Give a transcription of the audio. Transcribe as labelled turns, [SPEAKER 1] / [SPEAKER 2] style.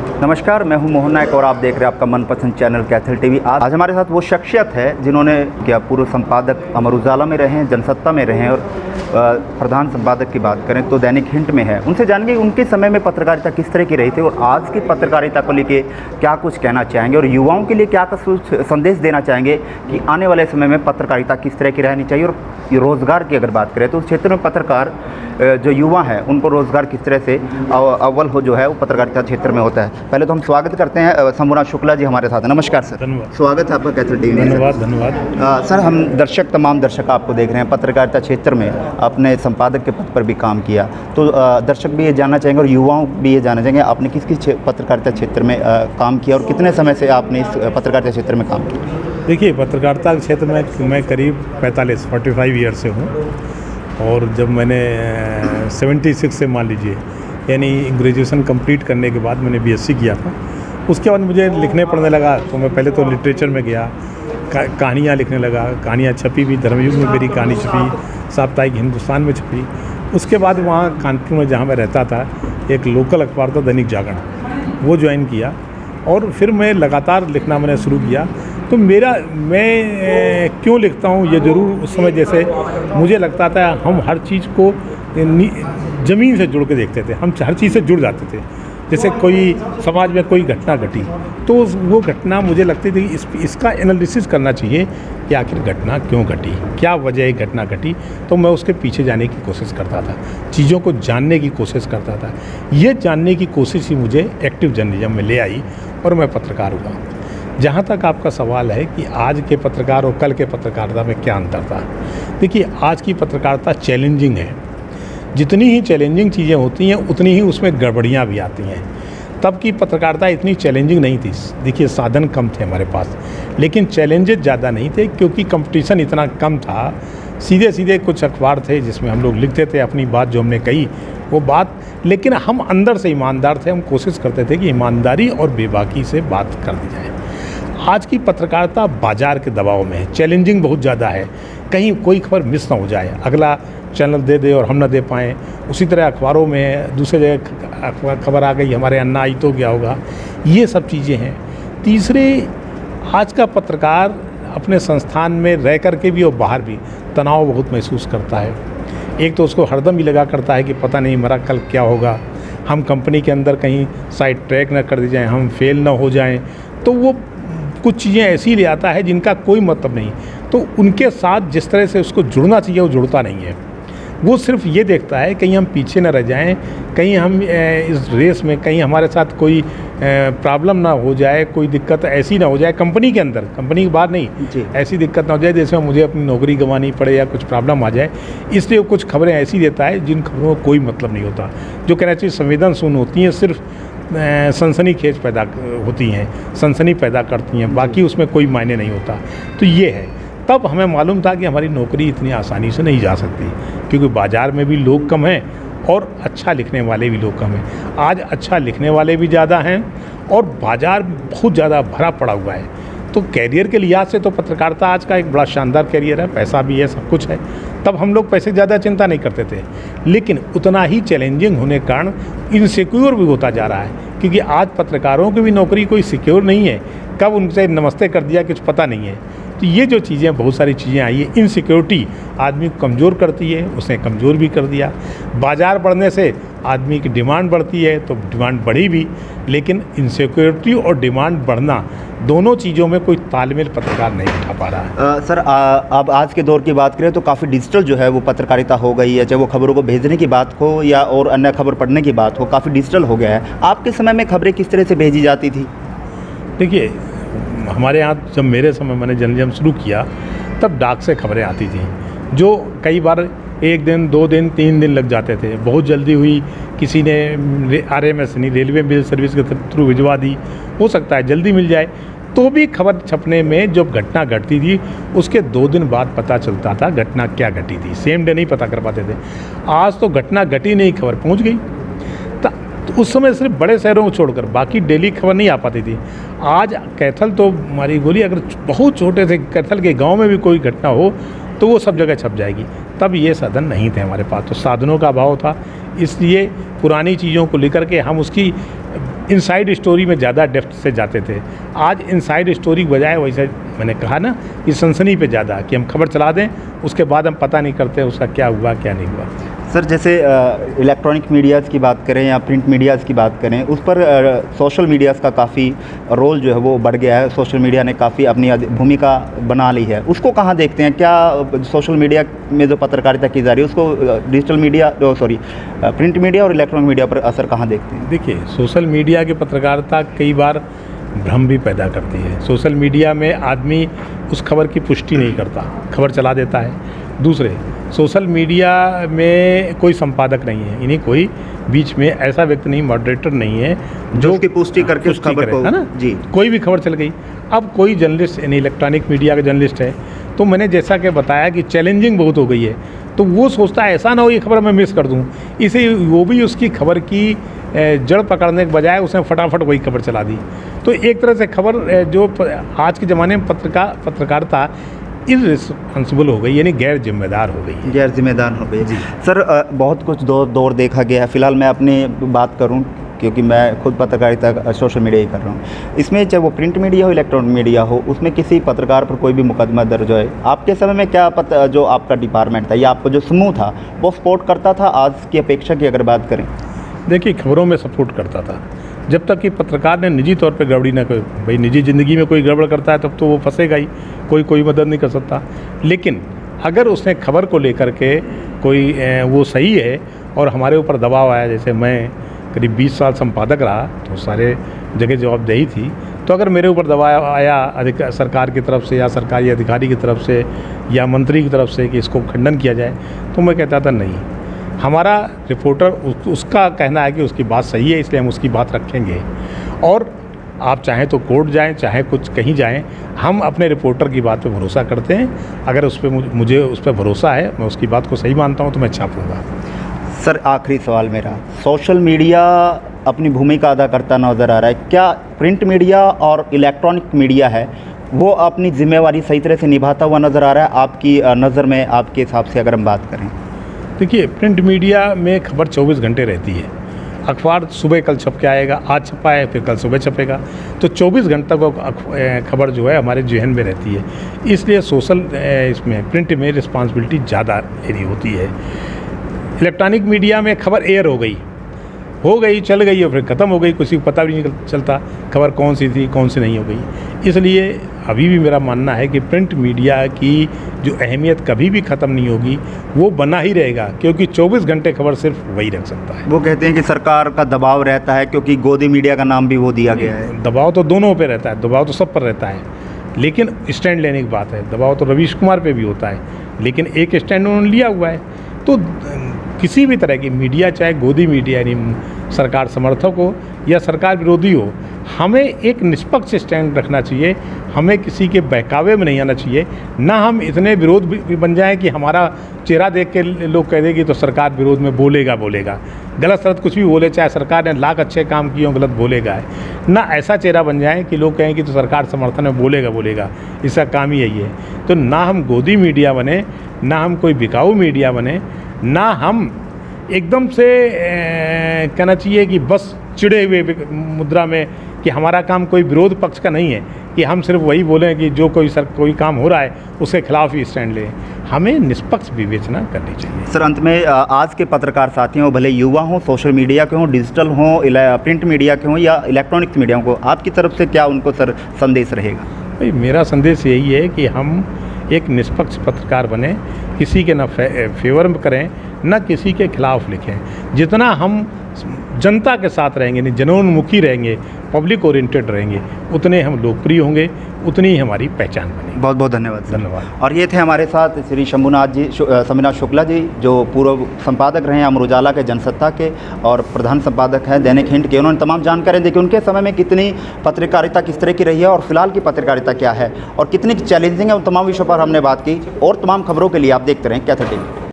[SPEAKER 1] नमस्कार, मैं हूं मोहन नायक और आप देख रहे हैं आपका मनपसंद चैनल कैथल टीवी। आज हमारे साथ वो शख्सियत है जिन्होंने क्या पूर्व संपादक अमर उजाला में रहे हैं, जनसत्ता में रहे हैं और प्रधान संपादक की बात करें तो दैनिक हिंट में है। उनसे जानेंगे उनके समय में पत्रकारिता किस तरह की रही थी और आज की पत्रकारिता को लेकर क्या कुछ कहना चाहेंगे और युवाओं के लिए क्या कुछ संदेश देना चाहेंगे कि आने वाले समय में पत्रकारिता किस तरह की रहनी चाहिए। और रोज़गार की अगर बात करें तो उस क्षेत्र में पत्रकार जो युवा हैं उनको रोज़गार किस तरह से अव्वल हो जो है वो पत्रकारिता क्षेत्र में होता है। पहले तो हम स्वागत करते हैं शंभुनाथ शुक्ला जी हमारे साथ हैं। नमस्कार सर।
[SPEAKER 2] धन्यवाद।
[SPEAKER 1] स्वागत है आपका कैथल टीवी में।
[SPEAKER 2] धन्यवाद।
[SPEAKER 1] सर, हम तमाम दर्शक आपको देख रहे हैं, पत्रकारिता क्षेत्र में आपने संपादक के पद पर भी काम किया, तो दर्शक भी ये जानना चाहेंगे और युवाओं भी ये जानना चाहेंगे आपने किस किस पत्रकारिता क्षेत्र में काम किया और कितने समय से आपने इस पत्रकारिता क्षेत्र में काम किया।
[SPEAKER 2] देखिए, पत्रकारिता क्षेत्र में मैं करीब 45 ईयर से हूँ और जब मैंने 76 से मान लीजिए यानी ग्रेजुएशन कंप्लीट करने के बाद मैंने बीएससी किया था। उसके बाद मुझे लिखने पढ़ने लगा तो मैं पहले तो लिटरेचर में गया, कहानियाँ लिखने लगा, कहानियाँ छपी भी, धर्मयुग में मेरी कहानी छपी, साप्ताहिक हिंदुस्तान में छपी। उसके बाद वहाँ कानपुर में जहाँ मैं रहता था एक लोकल अखबार था दैनिक जागरण, वो ज्वाइन किया और फिर मैं लगातार लिखना मैंने शुरू किया। तो मैं क्यों लिखता हूँ ये ज़रूर उस समय जैसे मुझे लगता था हम हर चीज़ को ज़मीन से जुड़ के देखते थे, हम हर चीज़ से जुड़ जाते थे। जैसे कोई समाज में कोई घटना घटी तो वो घटना मुझे लगती थी इसका एनालिसिस करना चाहिए कि आखिर घटना क्यों घटी, क्या वजह घटना घटी। तो मैं उसके पीछे जाने की कोशिश करता था, चीज़ों को जानने की कोशिश करता था। ये जानने की कोशिश ही मुझे एक्टिव जर्नलिज्म में ले आई और मैं पत्रकार हुआ। जहाँ तक आपका सवाल है कि आज के पत्रकार और कल के पत्रकारिता में क्या अंतर था, देखिए आज की पत्रकारिता चैलेंजिंग है। जितनी ही चैलेंजिंग चीज़ें होती हैं उतनी ही उसमें गड़बड़ियाँ भी आती हैं। तब की पत्रकारिता इतनी चैलेंजिंग नहीं थी। देखिए, साधन कम थे हमारे पास लेकिन चैलेंजेस ज़्यादा नहीं थे क्योंकि कंपटीशन इतना कम था। सीधे सीधे कुछ अखबार थे जिसमें हम लोग लिखते थे अपनी बात, जो हमने कही वो बात, लेकिन हम अंदर से ईमानदार थे। हम कोशिश करते थे कि ईमानदारी और बेबाकी से बात कर दी जाए। आज की पत्रकारिता बाजार के दबाव में है, चैलेंजिंग बहुत ज़्यादा है। कहीं कोई खबर मिस ना हो जाए, अगला चैनल दे दे और हम ना दे पाएँ। उसी तरह अखबारों में दूसरे जगह खबर आ गई, हमारे अन्ना आई तो क्या होगा, ये सब चीज़ें हैं। तीसरे, आज का पत्रकार अपने संस्थान में रह कर के भी और बाहर भी तनाव बहुत महसूस करता है। एक तो उसको हरदम ही लगा करता है कि पता नहीं मेरा कल क्या होगा, हम कंपनी के अंदर कहीं साइड ट्रैक ना कर दी जाए, हम फेल ना हो जाएं। तो वो कुछ चीज़ें ऐसी ले आता है जिनका कोई मतलब नहीं। तो उनके साथ जिस तरह से उसको जुड़ना चाहिए वो जुड़ता नहीं है। वो सिर्फ ये देखता है कहीं हम पीछे न रह जाएं, कहीं हम इस रेस में कहीं हमारे साथ कोई प्रॉब्लम ना हो जाए, कोई दिक्कत ऐसी ना हो जाए कंपनी के अंदर, कंपनी के बाहर नहीं, ऐसी दिक्कत ना हो जाए जिसमें मुझे अपनी नौकरी गंवानी पड़े या कुछ प्रॉब्लम आ जाए। इसलिए वो कुछ खबरें ऐसी देता है जिन खबरों का कोई मतलब नहीं होता, जो कहना चाहिए संवेदनशील होती हैं, सिर्फ सनसनीखेज पैदा होती हैं, सनसनी पैदा करती हैं, बाकी उसमें कोई मायने नहीं होता। तो ये है, तब हमें मालूम था कि हमारी नौकरी इतनी आसानी से नहीं जा सकती क्योंकि बाज़ार में भी लोग कम हैं और अच्छा लिखने वाले भी लोग कम हैं। आज अच्छा लिखने वाले भी ज़्यादा हैं और बाज़ार बहुत ज़्यादा भरा पड़ा हुआ है। तो कैरियर के लिहाज से तो पत्रकारिता आज का एक बड़ा शानदार कैरियर है, पैसा भी है, सब कुछ है। तब हम लोग पैसे की ज़्यादा चिंता नहीं करते थे, लेकिन उतना ही चैलेंजिंग होने के कारण इनसिक्योर भी होता जा रहा है क्योंकि आज पत्रकारों की भी नौकरी कोई सिक्योर नहीं है, कब उनसे नमस्ते कर दिया कुछ पता नहीं है। तो ये जो चीज़ें, बहुत सारी चीज़ें आई है, इनसिक्योरिटी आदमी को कमज़ोर करती है, उसने कमज़ोर भी कर दिया। बाज़ार बढ़ने से आदमी की डिमांड बढ़ती है तो डिमांड बढ़ी भी, लेकिन इनसिक्योरिटी और डिमांड बढ़ना दोनों चीज़ों में कोई तालमेल पत्रकार नहीं बिठा पा रहा है।
[SPEAKER 1] सर, अब आज के दौर की बात करें तो काफ़ी डिजिटल जो है वो पत्रकारिता हो गई है, चाहे वो खबरों को भेजने की बात हो या और अन्य खबर पढ़ने की बात हो, काफ़ी डिजिटल हो गया है। आपके समय में खबरें किस तरह से भेजी जाती थी?
[SPEAKER 2] देखिए, हमारे यहाँ जब मेरे समय मैंने जर्नलिज्म शुरू किया तब डाक से खबरें आती थी, जो कई बार 1 दिन 2 दिन 3 दिन लग जाते थे। बहुत जल्दी हुई, किसी ने RMS नहीं, रेलवे मेल सर्विस के थ्रू भिजवा दी, हो सकता है जल्दी मिल जाए। तो भी खबर छपने में जब घटना घटती थी उसके 2 दिन बाद पता चलता था घटना क्या घटी थी, सेम डे नहीं पता कर पाते थे। आज तो घटना घटी नहीं, खबर पहुँच गई। तो उस समय सिर्फ बड़े शहरों को छोड़कर बाकी डेली खबर नहीं आ पाती थी। आज कैथल तो हमारी गोली, अगर बहुत छोटे से कैथल के गांव में भी कोई घटना हो तो वो सब जगह छप जाएगी। तब ये साधन नहीं थे हमारे पास, तो साधनों का अभाव था, इसलिए पुरानी चीज़ों को लेकर के हम उसकी इनसाइड स्टोरी में ज़्यादा डेप्थ से जाते थे। आज इनसाइड स्टोरी के बजाय वैसे मैंने कहा ना कि सनसनी पे ज़्यादा, कि हम खबर चला दें उसके बाद हम पता नहीं करते उसका क्या हुआ क्या नहीं हुआ।
[SPEAKER 1] सर जैसे इलेक्ट्रॉनिक मीडियाज़ की बात करें या प्रिंट मीडियाज़ की बात करें, उस पर सोशल मीडियाज़ का काफ़ी रोल जो है वो बढ़ गया है। सोशल मीडिया ने काफ़ी अपनी भूमिका बना ली है, उसको कहाँ देखते हैं? क्या सोशल मीडिया में जो पत्रकारिता की जा रही है उसको डिजिटल मीडिया प्रिंट मीडिया और इलेक्ट्रॉनिक मीडिया पर असर कहाँ देखते हैं?
[SPEAKER 2] देखिए, सोशल मीडिया की पत्रकारिता कई बार भ्रम भी पैदा करती है। सोशल मीडिया में आदमी उस खबर की पुष्टि नहीं करता, खबर चला देता है। दूसरे, सोशल मीडिया में कोई संपादक नहीं है, यानी कोई बीच में ऐसा व्यक्ति नहीं, मॉडरेटर नहीं है
[SPEAKER 1] जो उसकी पुष्टि करके उस खबर को,
[SPEAKER 2] है ना
[SPEAKER 1] जी,
[SPEAKER 2] कोई भी खबर चल गई। अब कोई जर्नलिस्ट यानी इलेक्ट्रॉनिक मीडिया का जर्नलिस्ट है, तो मैंने जैसा कि बताया कि चैलेंजिंग बहुत हो गई है, तो वो सोचता है ऐसा ना हो ये खबर मैं मिस कर दूं, इसे वो भी उसकी खबर की जड़ पकड़ने के बजाय उसने फटाफट वही खबर चला दी। तो एक तरह से खबर जो आज के ज़माने में पत्रकारिता इररिस्पॉन्सिबल हो गई, यानी गैर जिम्मेदार हो गई,
[SPEAKER 1] गैर जिम्मेदार हो गई। सर बहुत कुछ दौर देखा गया है। फ़िलहाल मैं अपनी बात करूं क्योंकि मैं खुद पत्रकारिता सोशल मीडिया ही कर रहा हूं। इसमें चाहे वो प्रिंट मीडिया हो इलेक्ट्रॉनिक मीडिया हो, उसमें किसी पत्रकार पर कोई भी मुकदमा दर्ज है, आपके समय में क्या जो आपका डिपार्टमेंट था या आपका जो समूह था वो सपोर्ट करता था आज की अपेक्षा की अगर बात करें?
[SPEAKER 2] देखिए, खबरों में सपोर्ट करता था जब तक कि पत्रकार ने निजी तौर पे गड़बड़ी ना करे। भाई निजी ज़िंदगी में कोई गड़बड़ करता है तब तो वो फंसेगा ही, कोई मदद नहीं कर सकता। लेकिन अगर उसने खबर को लेकर के कोई वो सही है और हमारे ऊपर दबाव आया, जैसे मैं करीब 20 साल संपादक रहा तो सारे जगह जवाबदेही थी, तो अगर मेरे ऊपर दबाव आया सरकार की तरफ से या सरकारी अधिकारी की तरफ से या मंत्री की तरफ से कि इसको खंडन किया जाए, तो मैं कहता था नहीं, हमारा रिपोर्टर उसका कहना है कि उसकी बात सही है, इसलिए हम उसकी बात रखेंगे। और आप चाहें तो कोर्ट जाएं, चाहे कुछ कहीं जाएं, हम अपने रिपोर्टर की बात पे भरोसा करते हैं। अगर उस पर मुझे उस पर भरोसा है, मैं उसकी बात को सही मानता हूं, तो मैं छापूंगा।
[SPEAKER 1] सर आखिरी सवाल मेरा, सोशल मीडिया अपनी भूमिका अदा करता नज़र आ रहा है, क्या प्रिंट मीडिया और इलेक्ट्रॉनिक मीडिया है वो अपनी जिम्मेवारी सही तरह से निभाता हुआ नज़र आ रहा है आपकी नज़र में, आपके हिसाब से अगर हम बात करें?
[SPEAKER 2] देखिए, प्रिंट मीडिया में खबर 24 घंटे रहती है। अखबार सुबह कल छप के आएगा, आज छपा है फिर कल सुबह छपेगा, तो 24 घंटे तक खबर जो है हमारे जेहन में रहती है। इसलिए इसमें प्रिंट में रिस्पॉन्सिबिलिटी ज़्यादा होती है। इलेक्ट्रॉनिक मीडिया में खबर एयर हो गई चल गई और फिर ख़त्म हो गई, किसी को पता भी नहीं चलता खबर कौन सी थी कौन सी नहीं हो गई। इसलिए अभी भी मेरा मानना है कि प्रिंट मीडिया की जो अहमियत कभी भी ख़त्म नहीं होगी, वो बना ही रहेगा, क्योंकि 24 घंटे खबर सिर्फ वही रख सकता है।
[SPEAKER 1] वो कहते हैं कि सरकार का दबाव रहता है क्योंकि गोदी मीडिया का नाम भी वो दिया गया है।
[SPEAKER 2] दबाव तो दोनों पे रहता है, दबाव तो सब पर रहता है, लेकिन स्टैंड लेने की बात है। दबाव तो रवीश कुमार पे भी होता है, लेकिन एक स्टैंड उन्होंने लिया हुआ है। तो किसी भी तरह की मीडिया, चाहे गोदी मीडिया यानी सरकार समर्थक हो या सरकार विरोधी हो, हमें एक निष्पक्ष स्टैंड रखना चाहिए। हमें किसी के बहकावे में नहीं आना चाहिए। ना हम इतने विरोध भी बन जाएं कि हमारा चेहरा देख के लोग कह देंगे तो सरकार विरोध में बोलेगा गलत सलत कुछ भी बोले, चाहे सरकार ने लाख अच्छे काम किए हों, गलत बोलेगा है ना। ऐसा चेहरा बन जाए कि लोग कहें कि तो सरकार समर्थन में बोलेगा, इसका काम ही यही है। तो ना हम गोदी मीडिया बने, ना हम कोई बिकाऊ मीडिया बने, ना हम एकदम से कहना चाहिए कि बस चिड़े हुए मुद्रा में कि हमारा काम कोई विरोध पक्ष का नहीं है कि हम सिर्फ वही बोलें कि जो कोई काम हो रहा है उसके खिलाफ ही स्टैंड लें। हमें निष्पक्ष विवेचना करनी चाहिए।
[SPEAKER 1] सर अंत में आज के पत्रकार साथी हों, भले युवा हों, सोशल मीडिया के हों, डिजिटल हों, प्रिंट मीडिया के हों या इलेक्ट्रॉनिक मीडिया को, आपकी तरफ से क्या उनको सर संदेश रहेगा?
[SPEAKER 2] भाई मेरा संदेश यही है कि हम एक निष्पक्ष पत्रकार बने, किसी के न फेवर में करें न किसी के खिलाफ लिखें। जितना हम जनता के साथ रहेंगे, नहीं जनोन्मुखी रहेंगे, पब्लिक ओरिएंटेड रहेंगे, उतने हम लोकप्रिय होंगे, उतनी ही हमारी पहचान बनेगी।
[SPEAKER 1] बहुत बहुत धन्यवाद।
[SPEAKER 2] धन्यवाद।
[SPEAKER 1] और ये थे हमारे साथ श्री शंभुनाथ शुक्ला जी, जो पूर्व संपादक रहे हैं अमर उजाला के, जनसत्ता के, और प्रधान संपादक हैं दैनिक हिंट के। उन्होंने तमाम जानकारी दी कि उनके समय में कितनी पत्रकारिता किस तरह की रही है और फिलहाल की पत्रकारिता क्या है और कितनी चैलेंजिंग है। उन तमाम विषयों पर हमने बात की और तमाम खबरों के लिए आप देखते रहें कैथल टीवी।